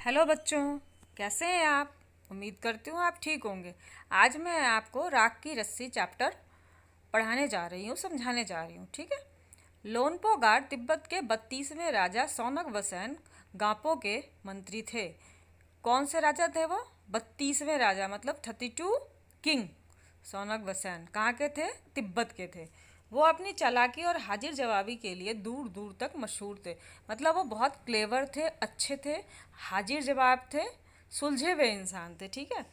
Hello बच्चों, कैसे हैं आप। उम्मीद करती हूँ आप ठीक होंगे। आज मैं आपको राख की रस्सी चैप्टर पढ़ाने जा रही हूँ, समझाने जा रही हूँ। ठीक है। लोनपो गार तिब्बत के 32वें राजा सौनक वसैन गापो के मंत्री थे। कौन से राजा थे वो? 32वें राजा मतलब 32 किंग। सौनक वसैन कहाँ के थे? तिब्बत के थे। वो अपनी चालाकी और हाजिर जवाबी के लिए दूर दूर तक मशहूर थे। मतलब वो बहुत क्लेवर थे, अच्छे थे, हाजिर जवाब थे, सुलझे हुए इंसान थे। ठीक है।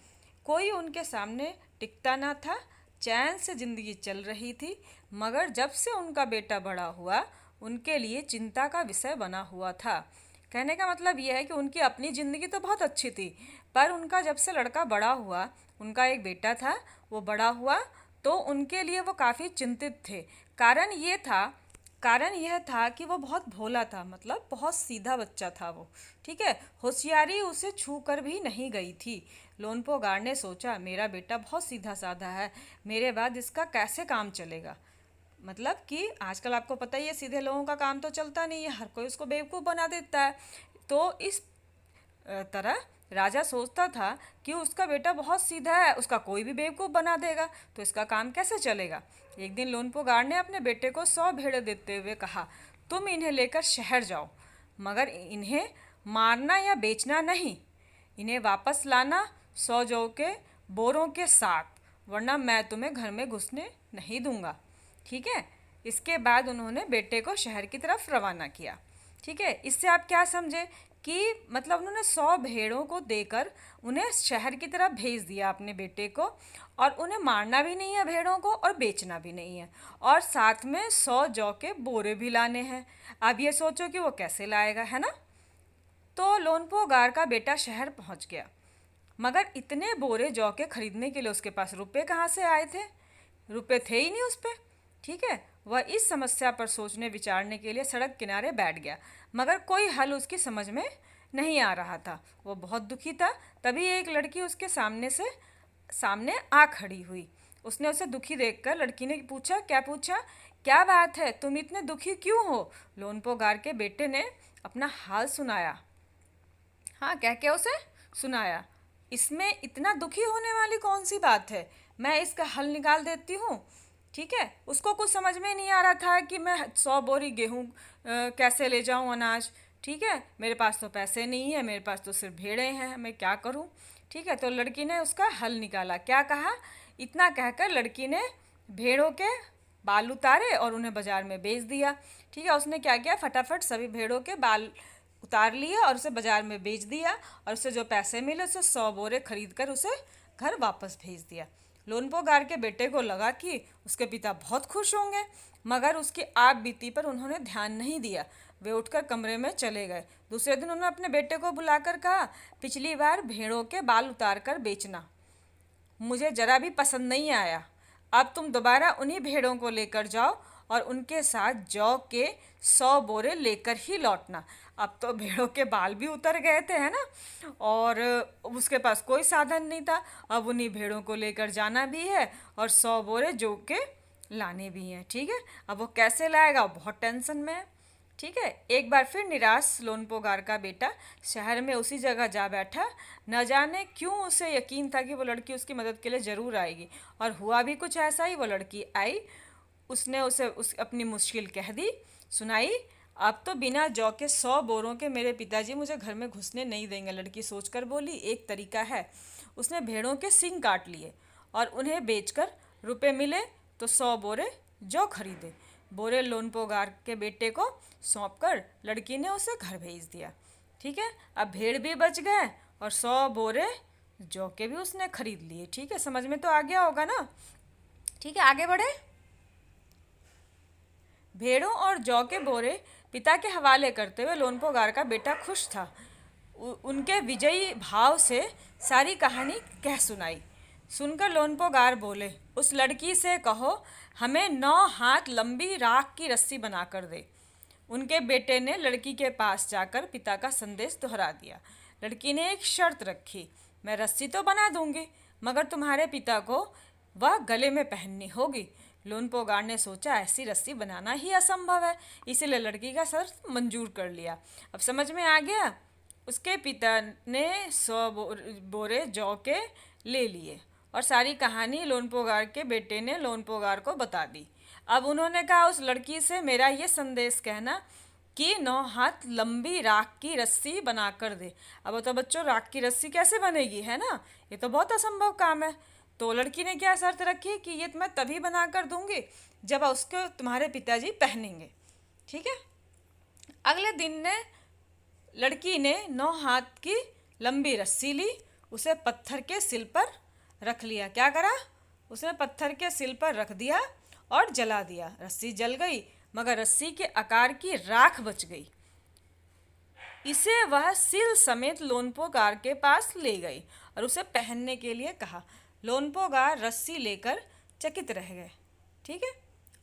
कोई उनके सामने टिकता ना था। चैन से ज़िंदगी चल रही थी। मगर जब से उनका बेटा बड़ा हुआ, उनके लिए चिंता का विषय बना हुआ था। कहने का मतलब यह है कि उनकी अपनी ज़िंदगी तो बहुत अच्छी थी, पर उनका जब से लड़का बड़ा हुआ, उनका एक बेटा था, वो बड़ा हुआ तो उनके लिए वो काफ़ी चिंतित थे। कारण ये था कारण यह था कि वो बहुत भोला था, मतलब बहुत सीधा बच्चा था वो। ठीक है। होशियारी उसे छू कर भी नहीं गई थी। लोनपो गार ने सोचा, मेरा बेटा बहुत सीधा साधा है, मेरे बाद इसका कैसे काम चलेगा। मतलब कि आजकल आपको पता ही है, सीधे लोगों का काम तो चलता नहीं है, हर कोई उसको बेवकूफ़ बना देता है। तो इस तरह राजा सोचता था कि उसका बेटा बहुत सीधा है, उसका कोई भी बेवकूफ़ बना देगा, तो इसका काम कैसे चलेगा। एक दिन लोनपो गार ने अपने बेटे को 100 भेड़ें देते हुए कहा, तुम इन्हें लेकर शहर जाओ, मगर इन्हें मारना या बेचना नहीं। इन्हें वापस लाना 100 जौ के बोरों के साथ, वरना मैं तुम्हें घर में घुसने नहीं दूंगा। ठीक है। इसके बाद उन्होंने बेटे को शहर की तरफ रवाना किया। ठीक है। इससे आप क्या समझे कि मतलब उन्होंने 100 भेड़ों को देकर उन्हें शहर की तरफ भेज दिया अपने बेटे को, और उन्हें मारना भी नहीं है भेड़ों को और बेचना भी नहीं है, और साथ में 100 जौ के बोरे भी लाने हैं। अब ये सोचो कि वो कैसे लाएगा, है ना। तो लोनपो गार का बेटा शहर पहुंच गया, मगर इतने बोरे जौ के खरीदने के लिए उसके पास रुपए कहाँ से आए थे? रुपए थे ही नहीं उस पर। ठीक है। वह इस समस्या पर सोचने विचारने के लिए सड़क किनारे बैठ गया, मगर कोई हल उसकी समझ में नहीं आ रहा था। वो बहुत दुखी था। तभी एक लड़की उसके सामने आ खड़ी हुई। उसने उसे दुखी देखकर लड़की ने पूछा, क्या पूछा? क्या बात है, तुम इतने दुखी क्यों हो? लोनपो गार के बेटे ने अपना हाल सुनाया। हाँ, कह के उसे सुनाया। इसमें इतना दुखी होने वाली कौन सी बात है, मैं इसका हल निकाल देती हूँ। ठीक है। उसको कुछ समझ में नहीं आ रहा था कि मैं 100 बोरी गेहूँ कैसे ले जाऊँ, अनाज। ठीक है। मेरे पास तो पैसे नहीं है, मेरे पास तो सिर्फ भेड़ें हैं, मैं क्या करूँ। ठीक है। तो लड़की ने उसका हल निकाला। क्या कहा? इतना कहकर लड़की ने भेड़ों के बाल उतारे और उन्हें बाजार में बेच दिया। ठीक है। उसने क्या किया, फटाफट सभी भेड़ों के बाल उतार लिया और उसे बाजार में बेच दिया, और उससे जो पैसे मिले उसे 100 बोरे खरीद कर उसे घर वापस भेज दिया। लोनपो गार के बेटे को लगा कि उसके पिता बहुत खुश होंगे, मगर उसकी आप बीती पर उन्होंने ध्यान नहीं दिया। वे उठकर कमरे में चले गए। दूसरे दिन उन्होंने अपने बेटे को बुलाकर कहा, पिछली बार भेड़ों के बाल उतार कर बेचना मुझे जरा भी पसंद नहीं आया। अब तुम दोबारा उन्हीं भेड़ों को लेकर जाओ और उनके साथ जौ के 100 बोरे लेकर ही लौटना। अब तो भेड़ों के बाल भी उतर गए थे, है ना, और उसके पास कोई साधन नहीं था। अब उन्हीं भेड़ों को लेकर जाना भी है और 100 बोरे जौ के लाने भी हैं। ठीक है। अब वो कैसे लाएगा, बहुत टेंशन में है। ठीक है। एक बार फिर निराश लोनपो गार का बेटा शहर में उसी जगह जा बैठा। न जाने क्यों उसे यकीन था कि वो लड़की उसकी मदद के लिए ज़रूर आएगी, और हुआ भी कुछ ऐसा ही। वो लड़की आई। उसने उसे अपनी मुश्किल कह दी, सुनाई। अब तो बिना जौ के 100 बोरों के मेरे पिताजी मुझे घर में घुसने नहीं देंगे। लड़की सोचकर बोली, एक तरीका है। उसने भेड़ों के सींग काट लिए और उन्हें बेचकर रुपए मिले तो 100 बोरे जौ खरीदे। बोरे लोनपो गार के बेटे को सौंपकर लड़की ने उसे घर भेज दिया। ठीक है। अब भेड़ भी बच गए और 100 बोरे जौ के भी उसने खरीद लिए। ठीक है। समझ में तो आ गया होगा ना। ठीक है, आगे बढ़े। भेड़ों और जौ के बोरे पिता के हवाले करते हुए लोनपो गार का बेटा खुश था। उनके विजयी भाव से सारी कहानी कह सुनाई। सुनकर लोनपो गार बोले, उस लड़की से कहो हमें 9 हाथ लंबी राख की रस्सी बनाकर दे। उनके बेटे ने लड़की के पास जाकर पिता का संदेश दोहरा दिया। लड़की ने एक शर्त रखी, मैं रस्सी तो बना दूंगी, मगर तुम्हारे पिता को वह गले में पहननी होगी। लोनपो गार ने सोचा, ऐसी रस्सी बनाना ही असंभव है, इसीलिए लड़की का शर्त मंजूर कर लिया। अब समझ में आ गया उसके पिता ने 100 बोरे जौ के ले लिए और सारी कहानी लोनपोगार के बेटे ने लोनपोगार को बता दी। अब उन्होंने कहा उस लड़की से मेरा ये संदेश कहना कि 9 हाथ लंबी राख की रस्सी बना कर दे। अब तो बच्चों, राख की रस्सी कैसे बनेगी, है ना? ये तो बहुत असंभव काम है। तो लड़की ने क्या शर्त रखी कि ये मैं तभी बना कर दूंगी जब उसको तुम्हारे पिताजी पहनेंगे। ठीक है। अगले दिन ने लड़की ने 9 हाथ की लंबी रस्सी ली, उसे पत्थर के सिल पर रख लिया। क्या करा? उसने पत्थर के सिल पर रख दिया और जला दिया। रस्सी जल गई मगर रस्सी के आकार की राख बच गई। इसे वह सिल समेत लोनपोगार के पास ले गई और उसे पहनने के लिए कहा। लोनपोगार रस्सी लेकर चकित रह गए। ठीक है।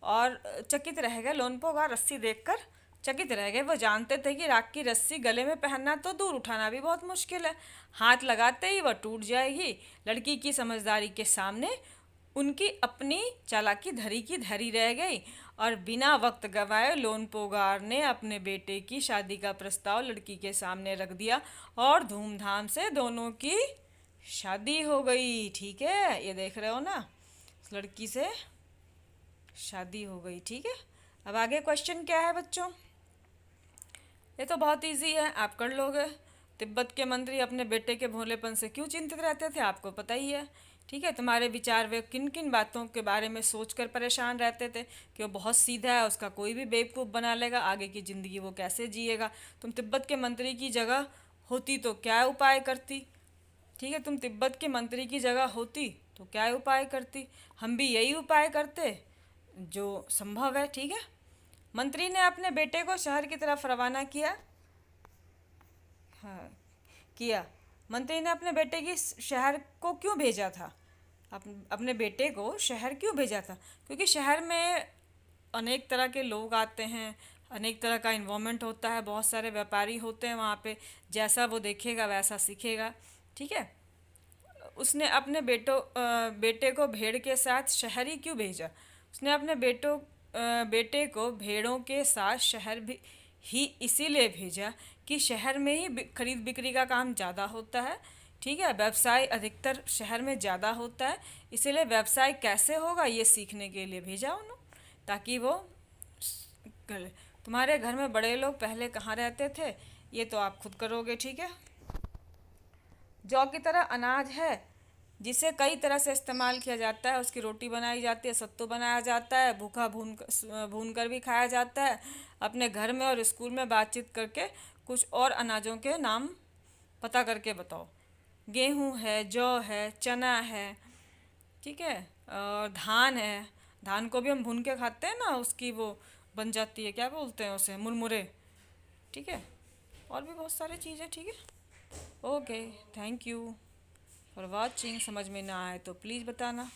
और चकित रह गए, लोनपोगार रस्सी देखकर चकित रह गए। वो जानते थे कि राख की रस्सी गले में पहनना तो दूर, उठाना भी बहुत मुश्किल है। हाथ लगाते ही वह टूट जाएगी। लड़की की समझदारी के सामने उनकी अपनी चालाकी धरी की धरी रह गई और बिना वक्त गवाए लोनपोगार ने अपने बेटे की शादी का प्रस्ताव लड़की के सामने रख दिया और धूमधाम से दोनों की शादी हो गई। ठीक है, ये देख रहे हो ना, लड़की से शादी हो गई। ठीक है। अब आगे क्वेश्चन क्या है बच्चों? ये तो बहुत इजी है, आप कर लोगे। तिब्बत के मंत्री अपने बेटे के भोलेपन से क्यों चिंतित रहते थे, आपको पता ही है। ठीक है। तुम्हारे विचार वे किन किन बातों के बारे में सोचकर परेशान रहते थे कि वो बहुत सीधा है, उसका कोई भी बेवकूफ़ बना लेगा, आगे की ज़िंदगी वो कैसे जिएगा। तुम तिब्बत के मंत्री की जगह होती तो क्या उपाय करती? ठीक है, तुम तिब्बत के मंत्री की जगह होती तो क्या उपाय करती? हम भी यही उपाय करते जो संभव है। ठीक है। मंत्री ने अपने बेटे को शहर की तरफ रवाना किया। हाँ, किया। मंत्री ने अपने बेटे की शहर को क्यों भेजा था? अपने बेटे को शहर क्यों भेजा था? क्योंकि शहर में अनेक तरह के लोग आते हैं, अनेक तरह का इन्वायरमेंट होता है, बहुत सारे व्यापारी होते हैं वहाँ पे, जैसा वो देखेगा वैसा सीखेगा। ठीक है। उसने अपने बेटे को भेड़ के साथ शहर ही क्यों भेजा? उसने अपने बेटे को भेड़ों के साथ शहर भी ही इसीलिए भेजा कि शहर में ही खरीद बिक्री का काम ज़्यादा होता है। ठीक है। व्यवसाय अधिकतर शहर में ज़्यादा होता है, इसीलिए व्यवसाय कैसे होगा ये सीखने के लिए भेजा उन्होंने, ताकि वो तुम्हारे घर में बड़े लोग पहले कहाँ रहते थे ये तो आप खुद करोगे। ठीक है। जौ की तरह अनाज है जिसे कई तरह से इस्तेमाल किया जाता है। उसकी रोटी बनाई जाती है, सत्तू बनाया जाता है, भूखा भून कर भी खाया जाता है। अपने घर में और स्कूल में बातचीत करके कुछ और अनाजों के नाम पता करके बताओ। गेहूँ है, जौ है, चना है। ठीक है। और धान है। धान को भी हम भून के खाते हैं ना, उसकी वो बन जाती है, क्या बोलते हैं उसे, मुरमुरे। ठीक है। और भी बहुत सारी चीज़ें। ठीक है। Okay, thank you for watching. समझ में ना आए तो प्लीज़ बताना।